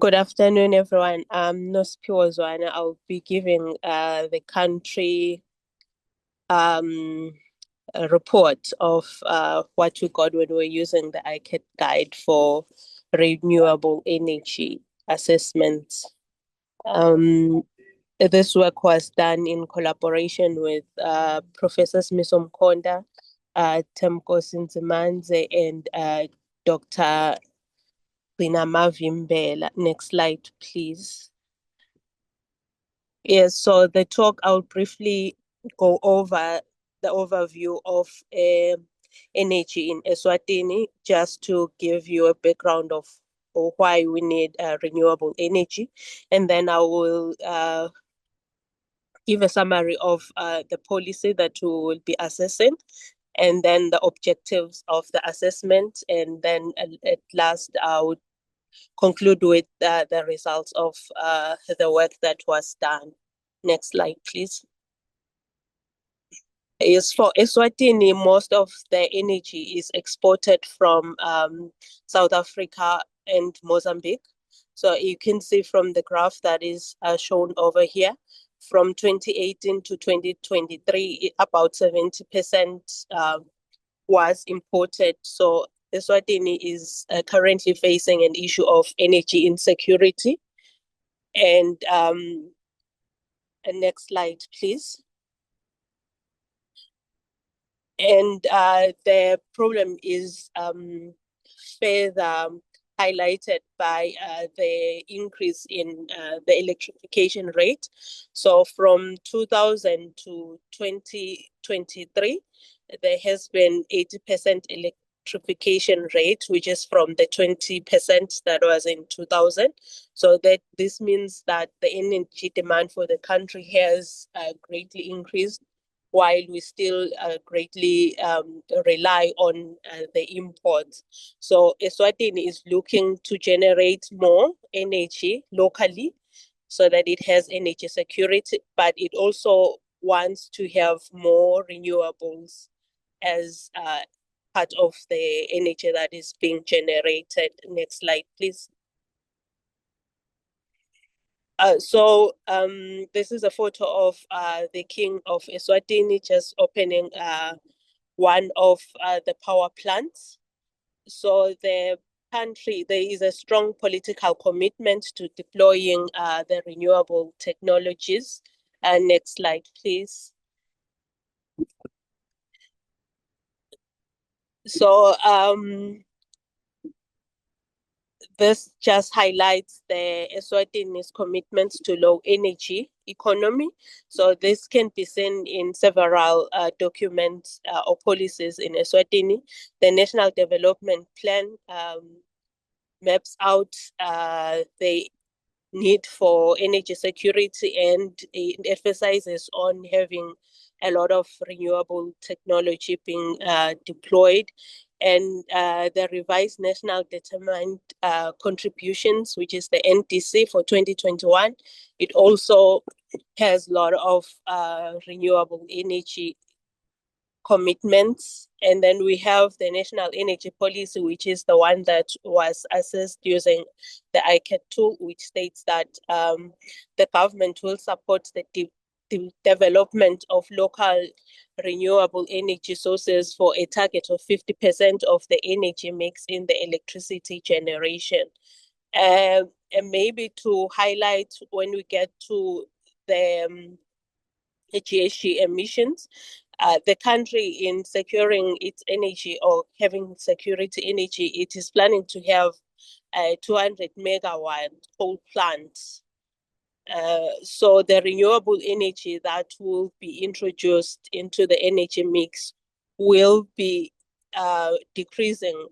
Good afternoon, everyone. Nosphiwe Zwana. I'll be giving the country um, a report of what we got when we were using the ICAT guide for renewable energy assessments. Um, this work was done in collaboration with Professor Smiso Mkhonda, Temko Sinzimanze, and Dr. Rina Mavimbela. Next slide, please. Yes, so the talk, I'll briefly go over the overview of energy in Eswatini, just to give you a background of why we need renewable energy. And then I will give a summary of the policy that we will be assessing, and then the objectives of the assessment. And then at last, I would conclude with the results of the work that was done. Next slide, please. Is for Eswatini, most of the energy is exported from South Africa and Mozambique. So you can see from the graph that is shown over here, from 2018 to 2023, about 70% was imported. So Eswatini is currently facing an issue of energy insecurity. And next slide, please. And the problem is further highlighted by the increase in the electrification rate. So from 2000 to 2023, there has been 80% electrification rate, which is from the 20% that was in 2000. So that this means that the energy demand for the country has greatly increased, while we still greatly rely on the imports. So Eswatini is looking to generate more energy locally so that it has energy security, but it also wants to have more renewables as part of the energy that is being generated. Next slide, please. This is a photo of the King of Eswatini just opening one of the power plants. So the country, there is a strong political commitment to deploying the renewable technologies. Next slide, please. So this just highlights the Eswatini's commitment to low energy economy. So this can be seen in several documents or policies in Eswatini. The National Development Plan maps out the need for energy security, and it emphasizes on having a lot of renewable technology being deployed. And the revised national determined contributions, which is the NDC for 2021, it also has a lot of renewable energy commitments. And then we have the National Energy Policy, which is the one that was assessed using the ICAT tool, which states that the government will support the development of local renewable energy sources for a target of 50% of the energy mix in the electricity generation. And maybe to highlight, when we get to the GHG emissions, the country, in securing its energy or having security energy, it is planning to have a 200 megawatt coal plant. So the renewable energy that will be introduced into the energy mix will be decreasing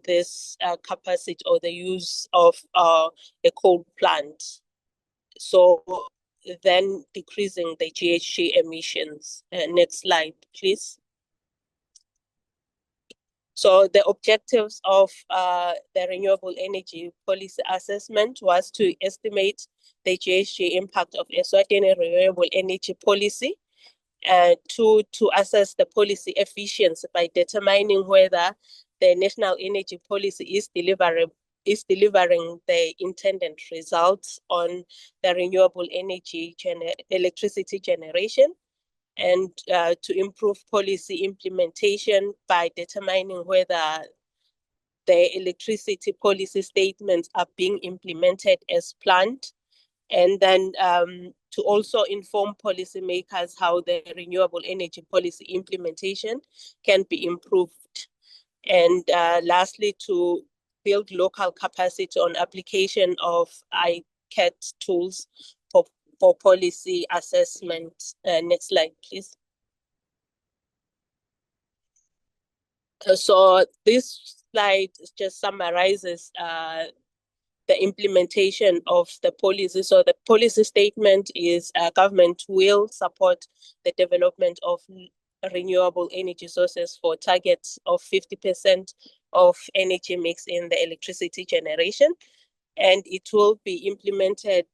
this capacity or the use of a coal plant. So then decreasing the GHG emissions. Next slide, please. So the objectives of the renewable energy policy assessment was to estimate the GHG impact of Eswatini renewable energy policy, to assess the policy efficiency by determining whether the national energy policy is is delivering the intended results on the renewable energy electricity generation, and to improve policy implementation by determining whether the electricity policy statements are being implemented as planned, and then to also inform policymakers how the renewable energy policy implementation can be improved. And lastly, to build local capacity on application of ICAT tools for policy assessment. Next slide, please. So this slide just summarizes the implementation of the policy. So the policy statement is government will support the development of renewable energy sources for targets of 50% of energy mix in the electricity generation. And it will be implemented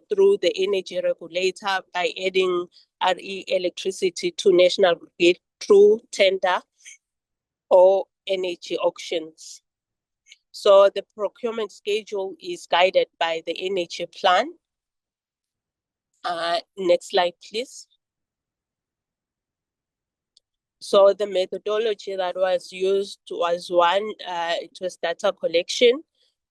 through the energy regulator by adding RE electricity to national grid through tender or energy auctions. So the procurement schedule is guided by the energy plan. Next slide, please. So the methodology that was used was one, it was data collection,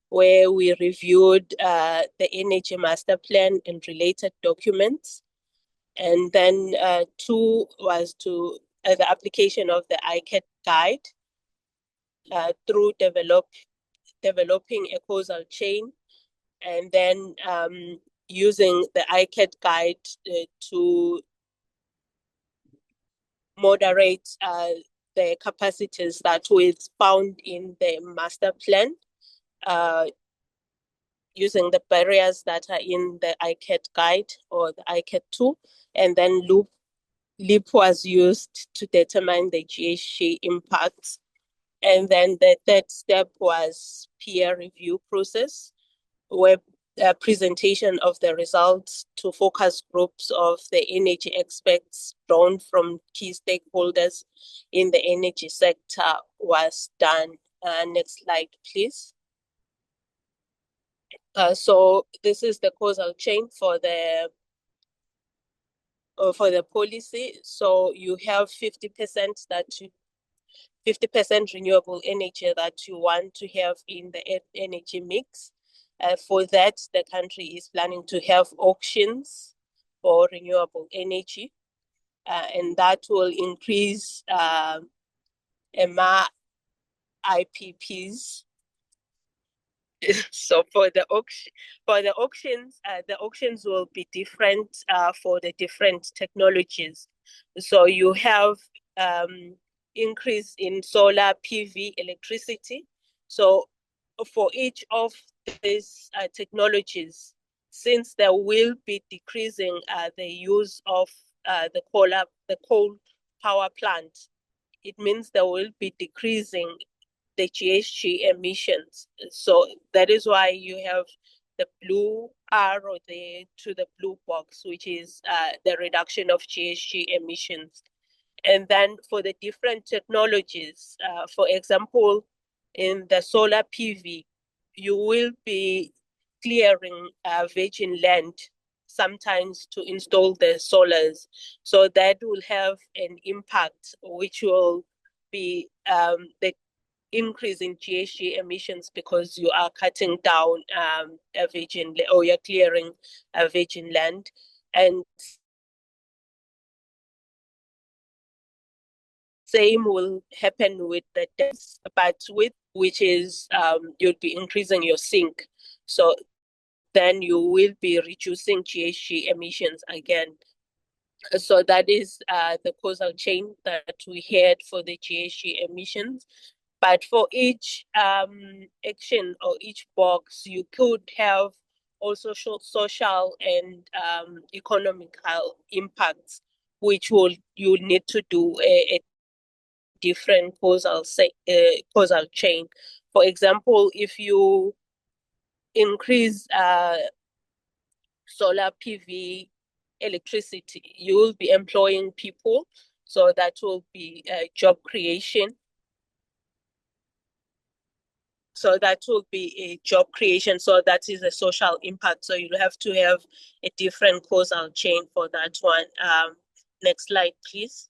where we reviewed the energy master plan and related documents. And then two was to the application of the ICAT guide through developing a causal chain, and then using the ICAT guide to moderate the capacities that we found in the master plan, using the barriers that are in the ICAT guide or the ICAT tool, and then LEAP was used to determine the GHG impacts. And then the third step was peer review process, where presentation of the results to focus groups of the energy experts drawn from key stakeholders in the energy sector was done. Next slide, please. So this is the causal chain for the policy. So you have 50% 50% renewable energy that you want to have in the energy mix. For that, the country is planning to have auctions for renewable energy, and that will increase IPPs. So for the auctions, the auctions will be different for the different technologies. So you have increase in solar PV electricity. So for each of these technologies, since there will be decreasing the use of the coal power plant, it means there will be decreasing the GHG emissions. So that is why you have the blue arrow there to the blue box, which is the reduction of GHG emissions. And then for the different technologies, for example, in the solar PV, you will be clearing virgin land sometimes to install the solars. So that will have an impact, which will be the increase in GHG emissions, because you are cutting down a virgin, or you're clearing a virgin land. And same will happen with the depth, but with which is you'll be increasing your sink. So then you will be reducing GHG emissions again. So that is the causal chain that we had for the GHG emissions. But for each action or each box, you could have also social and economical impacts, which you need to do a different causal chain. For example, if you increase solar PV electricity, you will be employing people, so that will be job creation. So that will be a job creation. So that is a social impact. So you'll have to have a different causal chain for that one. Next slide, please.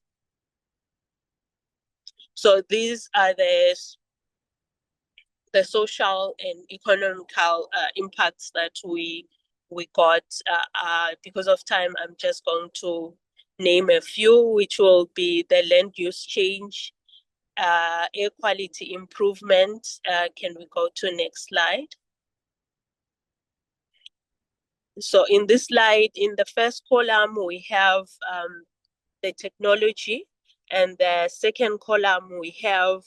So these are the social and economical impacts that we got. Because of time, I'm just going to name a few, which will be the land use change, air quality improvement. Can we go to next slide? So in this slide, in the first column, we have the technology, and the second column, we have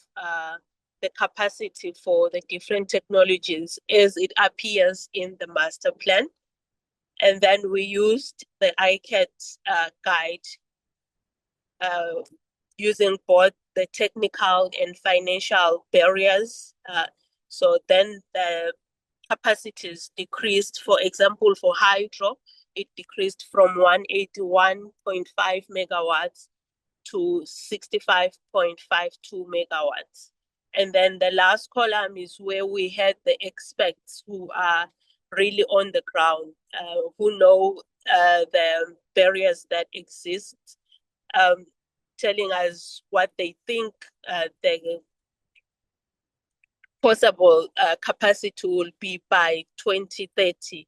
the capacity for the different technologies as it appears in the master plan. And then we used the ICAT guide using both the technical and financial barriers. So then the capacities decreased. For example, for hydro, it decreased from 181.5 megawatts to 65.52 megawatts. And then the last column is where we had the experts who are really on the ground, who know the barriers that exist, telling us what they think the possible capacity will be by 2030.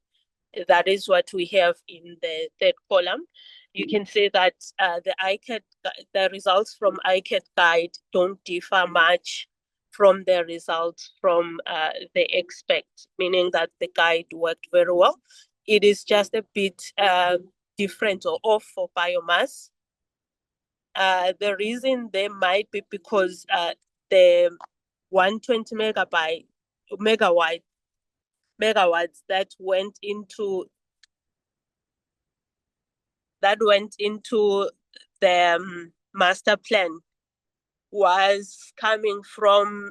That is what we have in the third column. You can say that the results from ICAT guide don't differ much from the results from the expect, meaning that the guide worked very well. It is just a bit different or off for biomass. The reason there might be because the 120 megawatts that went into the master plan was coming from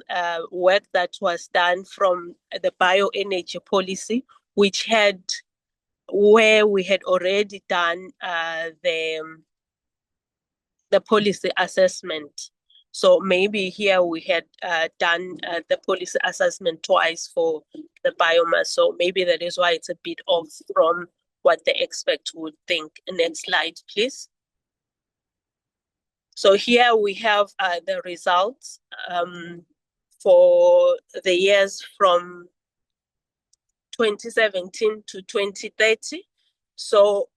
work that was done from the bioenergy policy, where we had already done the policy assessment. So maybe here we had done the policy assessment twice for the biomass. So maybe that is why it's a bit off from what the expert would think. Next slide, please. So here we have the results for the years from 2017 to 2030. So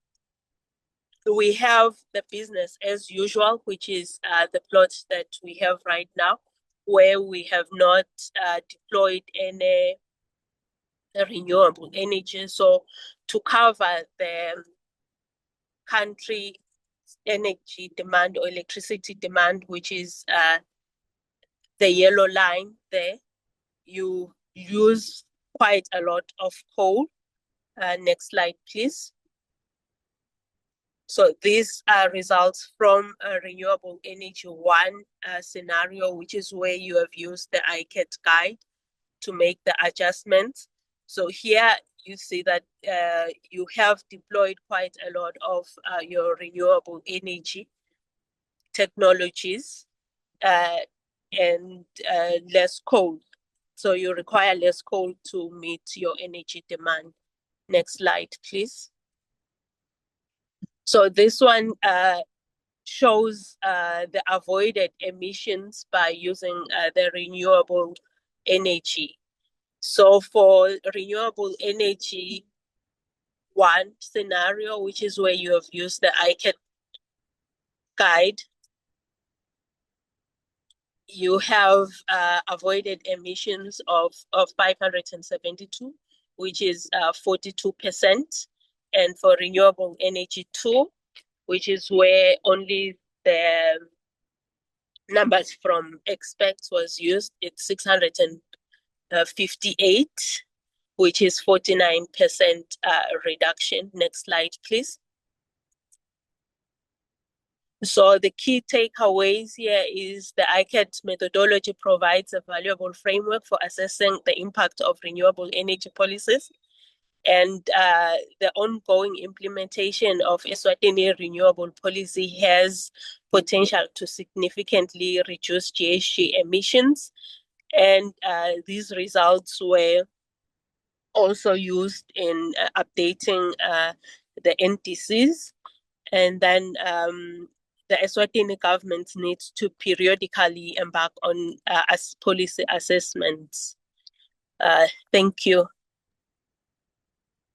we have the business as usual, which is the plot that we have right now, where we have not deployed any renewable energy. So to cover the country energy demand or electricity demand, which is the yellow line there, you use quite a lot of coal. Next slide, please. So these are results from a renewable energy one scenario, which is where you have used the ICAT guide to make the adjustments. So here you see that you have deployed quite a lot of your renewable energy technologies and less coal. So you require less coal to meet your energy demand. Next slide, please. So this one shows the avoided emissions by using the renewable energy. So for renewable energy one scenario, which is where you have used the ICAT guide, you have avoided emissions of 572, which is 42%. And for renewable energy 2, which is where only the numbers from experts was used, it's 658, which is 49% reduction. Next slide, please. So the key takeaways here is the ICAT methodology provides a valuable framework for assessing the impact of renewable energy policies. And the ongoing implementation of Eswatini renewable policy has potential to significantly reduce GHG emissions And these results were also used in updating the NDCs. And then the Eswatini government needs to periodically embark on policy assessments. Thank you.